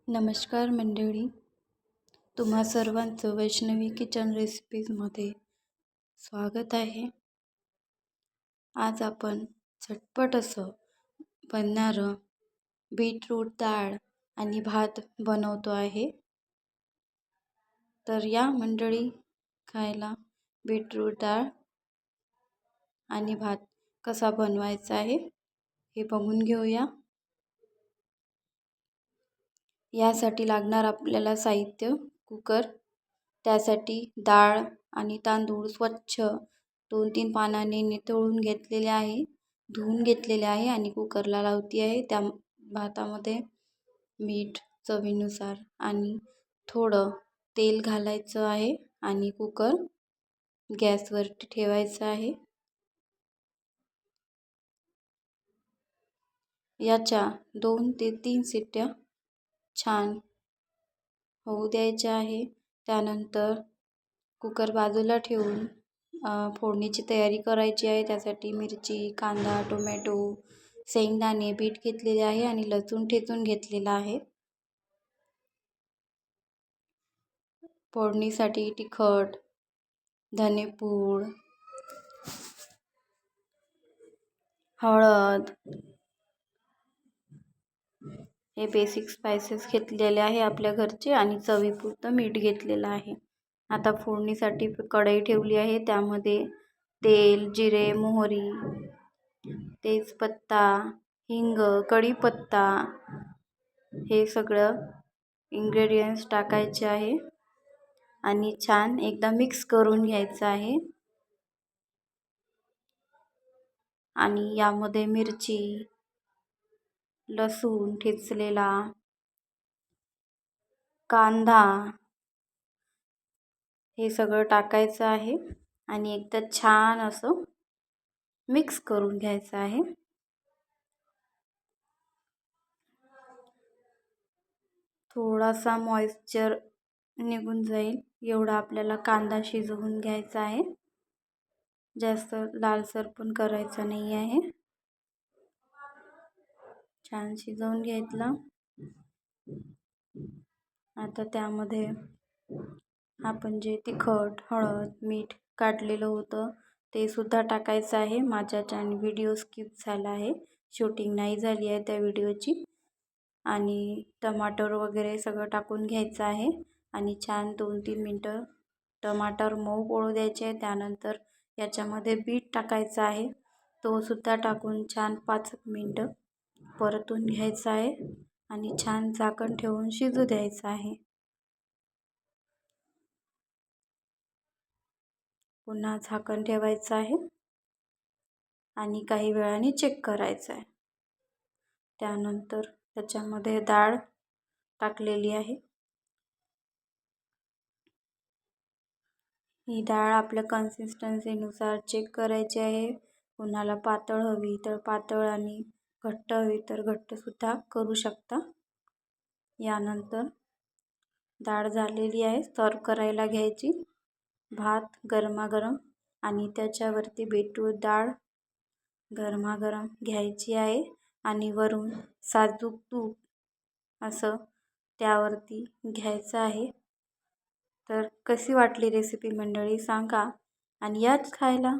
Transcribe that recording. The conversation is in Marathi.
नमस्कार मंडळी, तुम्हा सर्वांचं वैष्णवी किचन रेसिपीजमध्ये स्वागत आहे. आज आपण झटपट असं बनणारं बीटरूट डाळ आणि भात बनवतो आहे. तर या मंडळी खायला बीटरूट डाळ आणि भात कसा बनवायचा आहे हे बघून घेऊया. यासाठी लागणार आपल्याला साहित्य: कुकर, त्यासाठी डाळ आणि तांदूळ स्वच्छ 2-3 पाण्याने निथळून घेतलेले आहे, धुवून घेतलेले आहे आणि कुकरला लावती आहे. त्या भातामध्ये मीठ चवीनुसार आणि थोडं तेल घालायचं आहे आणि कुकर गॅसवरती ठेवायचा आहे. याच्या 2 ते 3 शिट्ट्या छान होऊ द्यायच्या आहे. त्यानंतर कुकर बाजूला ठेवून फोडणीची तयारी करायची आहे. त्यासाठी मिरची, कांदा, टोमॅटो, शेंगदाणे, बीट घेतलेले आहे आणि लसूण ठेचून घेतलेला आहे. फोडणीसाठी तिखट, धनेपूड, हळद हे बेसिक स्पायसेस घेतलेले आहे आपल्या घरचे आणि चवीपुरतं मीठ घेतलेलं आहे. आता फोडणीसाठी कढई ठेवली आहे. त्यामध्ये तेल, जिरे, मोहरी, तेजपत्ता, हिंग, कढीपत्ता हे सगळं इंग्रेडियंट्स टाकायचे आहे आणि छान एकदा मिक्स करून घ्यायचं आहे. आणि यामध्ये मिरची, लसूण ठेचलेला, कांदा हे सगळं टाकायचं आहे आणि एकदा छान असं मिक्स करून घ्यायचं आहे. थोडासा मॉइश्चर निघून जाईल एवढा आपल्याला कांदा शिजवून घ्यायचा आहे. जास्त लालसर पण करायचा नाही आहे. छान शिजवून घेतला. आता त्यामध्ये आपण जे तिखट, हळद, मीठ काढलेलं होतं ते सुद्धा टाकायचं आहे. माझ्या व्हिडिओ स्किप झाला आहे, शूटिंग नाही झाली आहे त्या व्हिडिओची. आणि टमाटर वगैरे सगळं टाकून घ्यायचं आहे आणि छान 2-3 मिनटं टमाटर मऊ पडू द्यायचे आहे. त्यानंतर याच्यामध्ये बीट टाकायचा आहे, तो सुद्धा टाकून छान 5 मिनटं परतून घ्यायचा आहे आणि छान झाकण ठेवून शिजू द्यायचं आहे. पुन्हा झाकण ठेवायचं आहे आणि काही वेळाने चेक करायचं आहे. त्यानंतर त्याच्यामध्ये डाळ टाकलेली आहे. ही डाळ आपल्या कन्सिस्टन्सीनुसार चेक करायची आहे. कोणाला पातळ हवी तर पातळ आणि घट्ट हवी तर घट्टसुद्धा करू शकता. यानंतर डाळ झालेली आहे, सर्व करायला घ्यायची. भात गरमागरम आणि त्याच्यावरती बीटरूट डाळ गरमागरम घ्यायची आहे आणि वरून साजूक तूप असं त्यावरती घ्यायचं आहे. तर कशी वाटली रेसिपी मंडळी सांगा आणि याच खायला